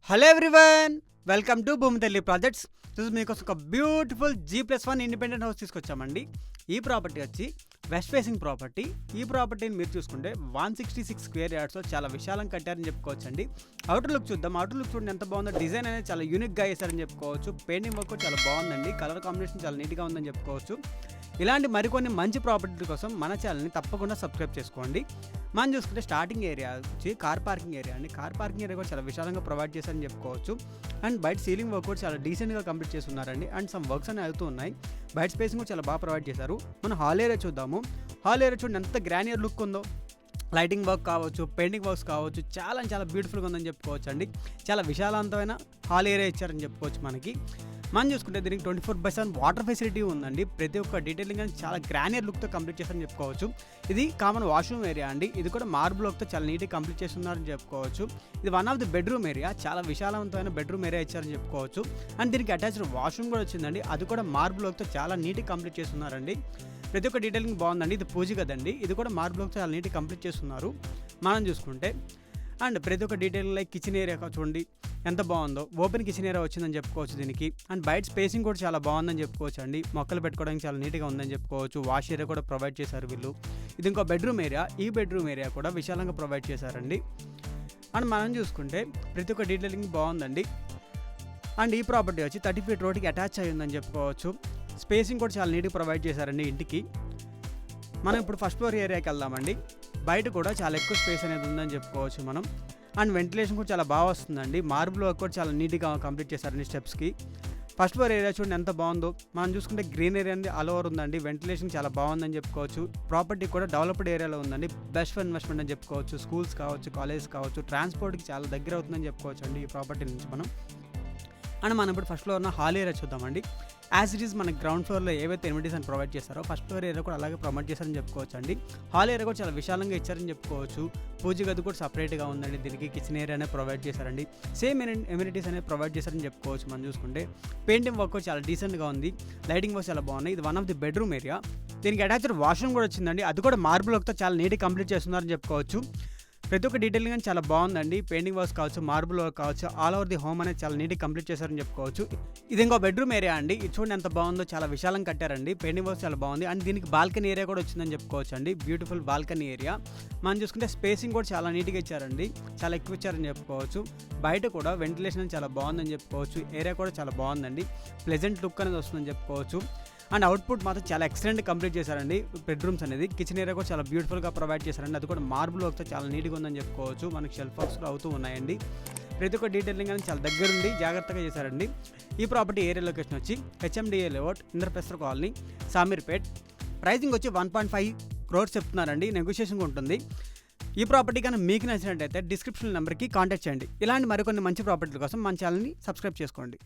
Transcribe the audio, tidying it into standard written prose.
Hello everyone, welcome to Bhoomithalli projects. ఈరోజు మీకోసం ఒక బ్యూటిఫుల్ G+1 ఇండిపెండెంట్ హౌస్ తీసుకొచ్చామండి. ఈ ప్రాపర్టీ వచ్చి వెస్ట్ ఫేసింగ్ ప్రాపర్టీ. ఈ ప్రాపర్టీని మీరు చూసుకుంటే 166 స్క్వేర్ యార్డ్స్లో చాలా విశాలం కట్టారని చెప్పుకోవచ్చండి. అవుటర్ లుక్ చూద్దాం. అవుటర్ లుక్ చూడండి ఎంత బాగుందో. డిజైన్ అనేది చాలా యూనిక్గా వేశారని చెప్పుకోవచ్చు. పెయింటింగ్ వర్క్ చాలా బాగుందండి. కలర్ కాంబినేషన్ చాలా నీట్గా ఉందని చెప్పుకోవచ్చు. ఇలాంటి మరికొన్ని మంచి ప్రాపర్టీల కోసం మన ఛానల్ని తప్పకుండా సబ్స్క్రైబ్ చేసుకోండి. మనం చూసుకుంటే స్టార్టింగ్ ఏరియా వచ్చి కార్ పార్కింగ్ ఏరియా అండి. కార్ పార్కింగ్ ఏరియా కూడా చాలా విశాలంగా ప్రొవైడ్ చేశారని చెప్పుకోవచ్చు. అండ్ బయట సీలింగ్ వర్క్ కూడా చాలా డీసెంట్గా కంప్లీట్ చేస్తున్నారండి. అండ్ సమ్ వర్క్స్ అనేవి అవుతూ ఉన్నాయి. బయట స్పేసింగ్ కూడా చాలా బాగా ప్రొవైడ్ చేశారు. మనం హాల్ ఏరియా చూద్దాము. హాల్ ఏరియా చూడండి ఎంత గ్రానియర్ లుక్ ఉందో. లైటింగ్ వర్క్ కావచ్చు, పెయింటింగ్ వర్క్స్ కావచ్చు, చాలా బ్యూటిఫుల్గా ఉందని చెప్పుకోవచ్చు అండి. చాలా విశాలవంతమైన హాల్ ఏరియా ఇచ్చారని చెప్పుకోవచ్చు మనకి. మనం చూసుకుంటే దీనికి 24/7 వాటర్ ఫెసిలిటీ ఉందండి. ప్రతి ఒక్క డీటెయిలింగ్ అని చాలా గ్రానియర్ లుక్తో కంప్లీట్ చేశారని చెప్పుకోవచ్చు. ఇది కామన్ వాష్రూమ్ ఏరియా అండి. ఇది కూడా మార్బుల్ వర్క్తో చాలా నీట్గా కంప్లీట్ చేస్తున్నారని చెప్పుకోవచ్చు. ఇది one of the bedroom area. చాలా విశాలవంతమైన బెడ్రూమ్ ఏరియా ఇచ్చారని చెప్పుకోవచ్చు. అండ్ దీనికి అటాచ్డ్ వాష్రూమ్ కూడా వచ్చిందండి. అది కూడా మార్బుల్ వర్క్తో చాలా నీట్గా కంప్లీట్ చేస్తున్నారండి. ప్రతి ఒక్క డీటెయిలింగ్ బాగుందండి. ఇది పూజ కదండి. ఇది కూడా మార్బుల్ వర్క్తో చాలా నీట్గా కంప్లీట్ చేస్తున్నారు మనం చూసుకుంటే. అండ్ ప్రతి ఒక్క డీటెయిలింగ్ లైక్ కిచెన్ ఏరియా చూడండి ఎంత బాగుందో. ఓపెన్ కిచెన్ ఏరియా వచ్చిందని చెప్పుకోవచ్చు దీనికి. అండ్ బయట స్పేసింగ్ కూడా చాలా బాగుందని చెప్పుకోవచ్చు అండి. మొక్కలు పెట్టుకోవడానికి చాలా నీట్గా ఉందని చెప్పుకోవచ్చు. వాష్ ఏరియా కూడా ప్రొవైడ్ చేశారు వీళ్ళు. ఇది ఇంకో బెడ్రూమ్ ఏరియా. ఈ బెడ్రూమ్ ఏరియా కూడా విశాలంగా ప్రొవైడ్ చేశారండి. అండ్ మనం చూసుకుంటే ప్రతి ఒక్క డీటెయిలింగ్ బాగుందండి. అండ్ ఈ ప్రాపర్టీ వచ్చి 30 feet రోడ్కి అటాచ్ అయ్యి ఉందని చెప్పుకోవచ్చు. స్పేసింగ్ కూడా చాలా నీట్గా ప్రొవైడ్ చేశారండి ఇంటికి. మనం ఇప్పుడు ఫస్ట్ ఫ్లోర్ ఏరియాకి వెళ్దామండి. బయట కూడా చాలా ఎక్కువ స్పేస్ అనేది ఉందని చెప్పుకోవచ్చు మనం. అండ్ వెంటిలేషన్ కూడా చాలా బాగా వస్తుందండి. మార్బుల్ వర్క్ కూడా చాలా నీట్గా కంప్లీట్ చేశారండి స్టెప్స్కి. ఫస్ట్ ఫ్లోర్ ఏరియా చూడండి ఎంత బాగుందో. మనం చూసుకుంటే గ్రీన్ ఏరియా అనేది ఆల్ ఓవర్ ఉందండి. వెంటిలేషన్ చాలా బాగుందని చెప్పుకోవచ్చు. ప్రాపర్టీ కూడా డెవలప్డ్ ఏరియాలో ఉందండి. బెస్ట్ ఇన్వెస్ట్మెంట్ అని చెప్పుకోవచ్చు. స్కూల్స్ కావచ్చు, కాలేజెస్ కావచ్చు, ట్రాన్స్పోర్ట్కి చాలా దగ్గర అవుతుందని చెప్పుకోవచ్చు అండి ఈ ప్రాపర్టీ నుంచి మనం. అండ్ మనం ఇప్పుడు ఫస్ట్ ఫ్లోర్ ఉన్న హాల్ ఏరియా చూద్దామండి. యాజ్ ఇట్ ఈస్ మన గ్రౌండ్ ఫ్లోర్లో ఏవైతే ఎమ్యూనిటీస్ అని ప్రొవైడ్ చేస్తారో ఫస్ట్ ఫ్లోర్ ఏరియా కూడా అలాగే ప్రొవైడ్ చేశారని చెప్పుకోవచ్చు అండి. హాల్ ఏరియా కూడా చాలా విశాలంగా ఇచ్చారని చెప్పుకోవచ్చు. పూజ గది కూడా సపరేట్గా ఉందండి. దీనికి కిచెన్ ఏరియా అనేది ప్రొవైడ్ చేశారండి. సేమ్ ఎమ్యూనిటీస్ అనేది ప్రొవైడ్ చేశారని చెప్పుకోవచ్చు. మనం చూసుకుంటే పెయింటింగ్ వర్క్ చాలా డీసెంట్గా ఉంది. లైటింగ్ వర్క్ చాలా బాగున్నాయి. ఇది one of the bedroom area. దీనికి అటాచ్డ్ వాష్రూమ్ కూడా వచ్చిందండి. అది కూడా మార్బుల్ వర్క్తో చాలా నీట్గా కంప్లీట్ చేస్తున్నారని చెప్పుకోవచ్చు. ప్రతి ఒక్క డీటెయిలింగ్ కానీ చాలా బాగుందండి. పెయింటింగ్ వర్క్స్ కావచ్చు, మార్బుల్ వర్క్ కావచ్చు, ఆల్ ఓవర్ ది హోమ్ అనేది చాలా నీట్గా కంప్లీట్ చేశారని చెప్పుకోవచ్చు. ఇది ఇంకో బెడ్రూమ్ ఏరియా అండి. ఇది చూడండి ఎంత బాగుందో. చాలా విశాలంగా కట్టారండి. పెయింటింగ్ వర్క్స్ చాలా బాగుంది. అండ్ దీనికి బాల్కనీ ఏరియా కూడా వచ్చిందని చెప్పుకోవచ్చు అండి. Beautiful balcony area. మనం చూసుకుంటే స్పేసింగ్ కూడా చాలా నీట్గా ఇచ్చారండి. చాలా ఎక్కువ ఇచ్చారని చెప్పుకోవచ్చు. బయట కూడా వెంటిలేషన్ చాలా బాగుందని చెప్పుకోవచ్చు. ఏరియా కూడా చాలా బాగుందండి. ప్లెజెంట్ లుక్ అనేది వస్తుందని చెప్పుకోవచ్చు. అండ్ అవుట్పుట్ మాత్రం చాలా ఎక్సలెంట్ కంప్లీట్ చేశారండి. బెడ్రూమ్స్ అనేది కిచెన్ ఏరియా కూడా చాలా బ్యూటిఫుల్గా ప్రొవైడ్ చేశారండి. అది కూడా మార్బుల్ వర్క్తో చాలా నీట్గా ఉందని చెప్పుకోవచ్చు. మనకి షెల్ఫ్ వర్క్స్ కూడా అవుతూ ఉన్నాయండి. ప్రతి ఒక్క డీటెయిలింగ్ అనేది చాలా దగ్గరుండి జాగ్రత్తగా చేశారండి. ఈ ప్రాపర్టీ ఏరియా లొకేషన్ వచ్చి HMDA layout, Indraprastha colony, Shamirpet. Pricing వచ్చి 1.5 crores చెప్తున్నారండి. నెగోషియేషన్ ఉంటుంది. ఈ ప్రాపర్టీ కానీ మీకు నచ్చినట్టయితే డిస్క్రిప్షన్ నెంబర్కి కాంటాక్ట్ చేయండి. ఇలాంటి మరికొన్ని మంచి ప్రాపర్టీల కోసం మన ఛానల్ని సబ్స్క్రైబ్ చేసుకోండి.